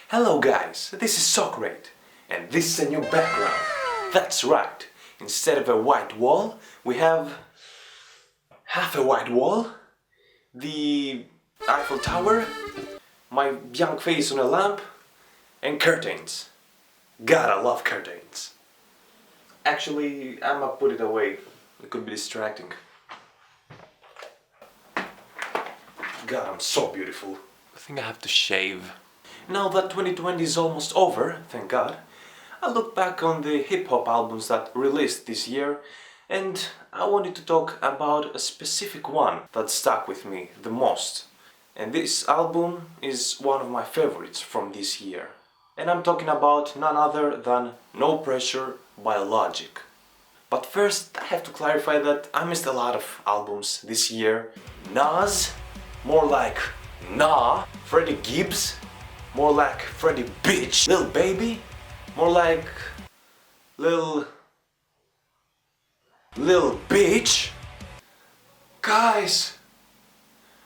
Hello guys, this is Socrate, and this is a new background. That's right, instead of a white wall, we have half a white wall, the Eiffel Tower, my young face on a lamp, and curtains. God, I love curtains. Actually, I'ma put it away, it could be distracting. God, I'm so beautiful. I think I have to shave. Now that 2020 is almost over, thank God, I look back on the hip-hop albums that released this year and I wanted to talk about a specific one that stuck with me the most. And this album is one of my favorites from this year. And I'm talking about none other than No Pressure by Logic. But first I have to clarify that I missed a lot of albums this year. Nas, more like Nah, Freddie Gibbs, more like Freddie Bitch, Lil Baby, more like Lil Bitch. Guys,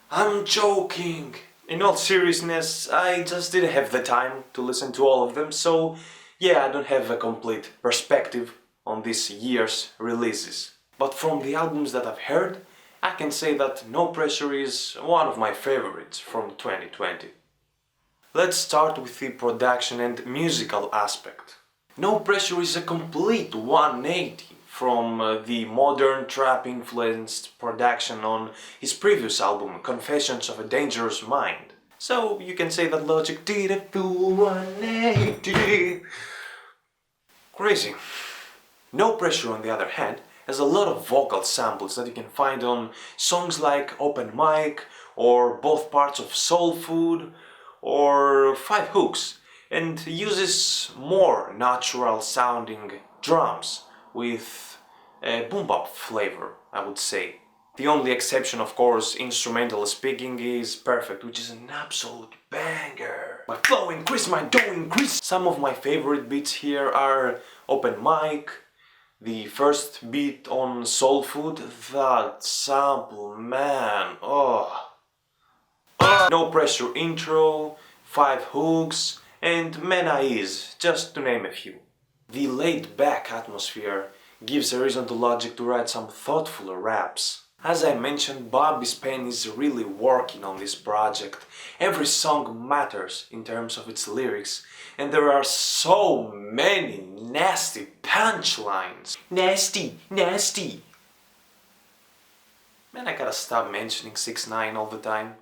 I'm joking. In all seriousness, I just didn't have the time to listen to all of them, so yeah, I don't have a complete perspective on this year's releases. But from the albums that I've heard, I can say that No Pressure is one of my favorites from 2020. Let's start with the production and musical aspect. No Pressure is a complete 180 from the modern trap-influenced production on his previous album, Confessions of a Dangerous Mind. So you can say that Logic did a full 180. Crazy. No Pressure, on the other hand, has a lot of vocal samples that you can find on songs like Open Mic or both parts of Soul Food or Five Hooks, and uses more natural sounding drums with a boom bap flavor, I would say. The only exception, of course, instrumental speaking, is Perfect, which is an absolute banger. My flow increase, my dough increase. Some of my favorite beats here are Open Mic, the first beat on Soul Food, that sample, man, oh. No Pressure intro, Five Hooks, and analyse, just to name a few. The laid-back atmosphere gives a reason to Logic to write some thoughtful raps. As I mentioned, Bobby Spain is really working on this project. Every song matters in terms of its lyrics, and there are so many nasty punchlines. Nasty, nasty. Man, I gotta stop mentioning 6ix9ine all the time.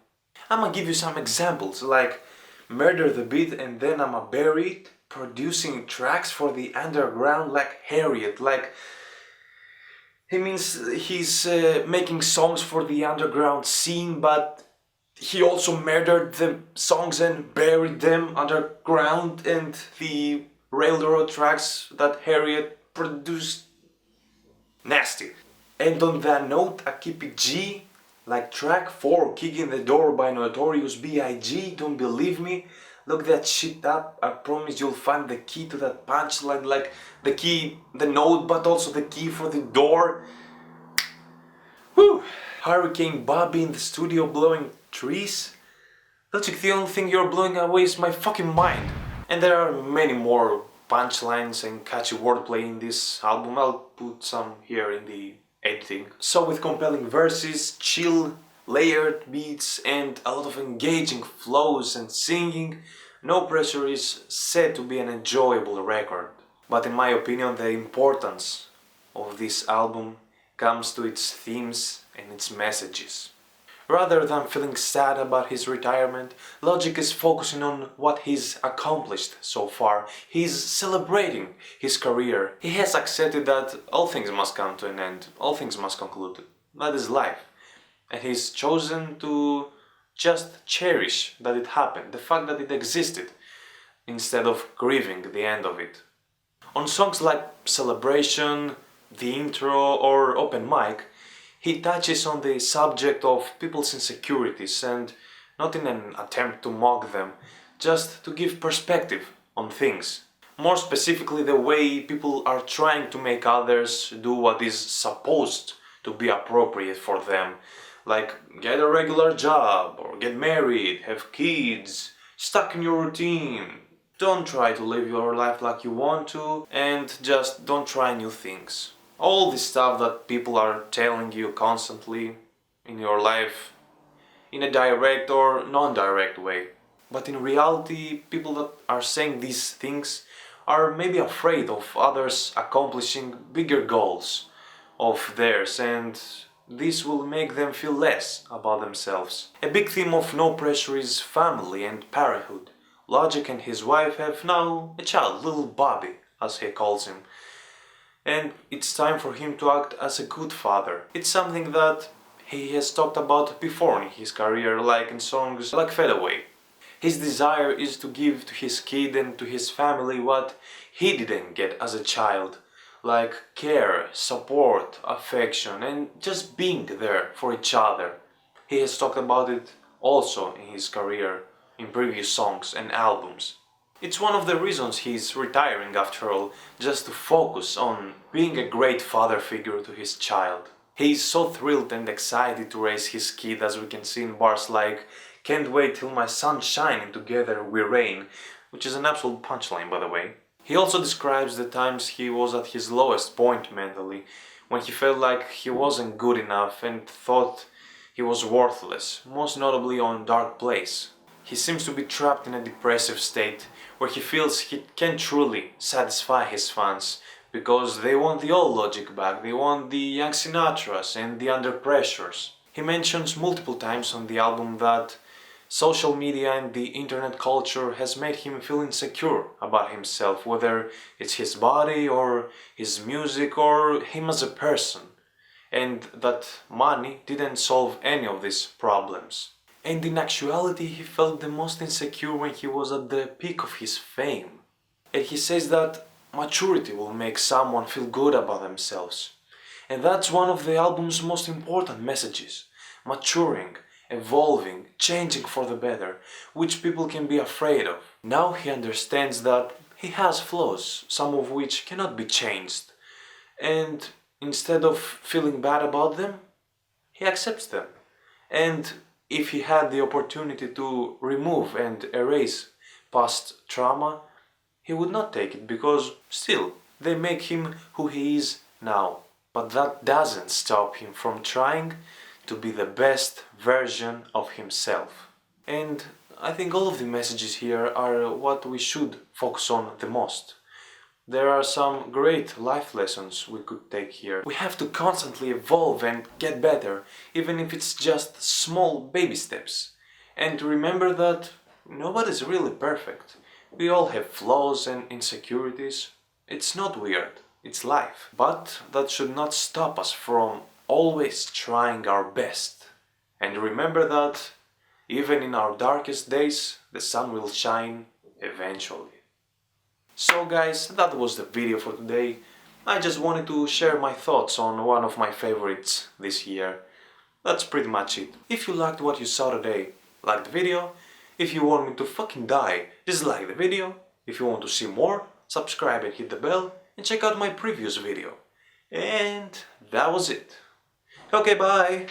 I'ma give you some examples, like Murder the Beat and then I'ma bury it, producing tracks for the underground like Harriet, like he means he's making songs for the underground scene, but he also murdered the songs and buried them underground, and the railroad tracks that Harriet produced. Nasty. And on that note, I keep it G, like track 4, Kicking the Door by Notorious B.I.G. Don't believe me? Look that shit up, I promise you'll find the key to that punchline, like the key, the note, but also the key for the door. Whew! Hurricane Bobby in the studio blowing trees? Logic, the only thing you're blowing away is my fucking mind. And there are many more punchlines and catchy wordplay in this album. I'll put some here in the editing. So with compelling verses, chill, layered beats and a lot of engaging flows and singing, No Pressure is said to be an enjoyable record. But in my opinion, the importance of this album comes to its themes and its messages. Rather than feeling sad about his retirement, Logic is focusing on what he's accomplished so far. He's celebrating his career. He has accepted that all things must come to an end, all things must conclude. That is life. And he's chosen to just cherish that it happened, the fact that it existed, instead of grieving the end of it. On songs like Celebration, the intro or Open Mic, he touches on the subject of people's insecurities, and not in an attempt to mock them, just to give perspective on things. More specifically, the way people are trying to make others do what is supposed to be appropriate for them, like get a regular job, or get married, have kids, stuck in your routine, don't try to live your life like you want to, and just don't try new things. All this stuff that people are telling you constantly in your life, in a direct or non-direct way. But in reality, people that are saying these things are maybe afraid of others accomplishing bigger goals of theirs, and this will make them feel less about themselves. A big theme of No Pressure is family and parenthood. Logic and his wife have now a child, little Bobby, as he calls him. And it's time for him to act as a good father. It's something that he has talked about before in his career, like in songs like Fade Away. His desire is to give to his kid and to his family what he didn't get as a child, like care, support, affection, and just being there for each other. He has talked about it also in his career, in previous songs and albums. It's one of the reasons he's retiring after all, just to focus on being a great father figure to his child. He's so thrilled and excited to raise his kid, as we can see in bars like "Can't wait till my sun's shining, together we reign," which is an absolute punchline, by the way. He also describes the times he was at his lowest point mentally, when he felt like he wasn't good enough and thought he was worthless, most notably on Dark Place. He seems to be trapped in a depressive state, where he feels he can't truly satisfy his fans, because they want the old Logic back, they want the young Sinatras and the Under Pressures. He mentions multiple times on the album that social media and the internet culture has made him feel insecure about himself, whether it's his body or his music or him as a person, and that money didn't solve any of these problems. And in actuality, he felt the most insecure when he was at the peak of his fame. And he says that maturity will make someone feel good about themselves. And that's one of the album's most important messages. Maturing, evolving, changing for the better, which people can be afraid of. Now he understands that he has flaws, some of which cannot be changed. And instead of feeling bad about them, he accepts them. And if he had the opportunity to remove and erase past trauma, he would not take it, because still, they make him who he is now. But that doesn't stop him from trying to be the best version of himself. And I think all of the messages here are what we should focus on the most. There are some great life lessons we could take here. We have to constantly evolve and get better, even if it's just small baby steps. And remember that nobody's really perfect. We all have flaws and insecurities. It's not weird, it's life. But that should not stop us from always trying our best. And remember that even in our darkest days, the sun will shine eventually. So guys, that was the video for today. I just wanted to share my thoughts on one of my favorites this year. That's pretty much it. If you liked what you saw today, like the video. If you want me to fucking die, dislike the video. If you want to see more, subscribe and hit the bell, and check out my previous video. And that was it. Okay, bye!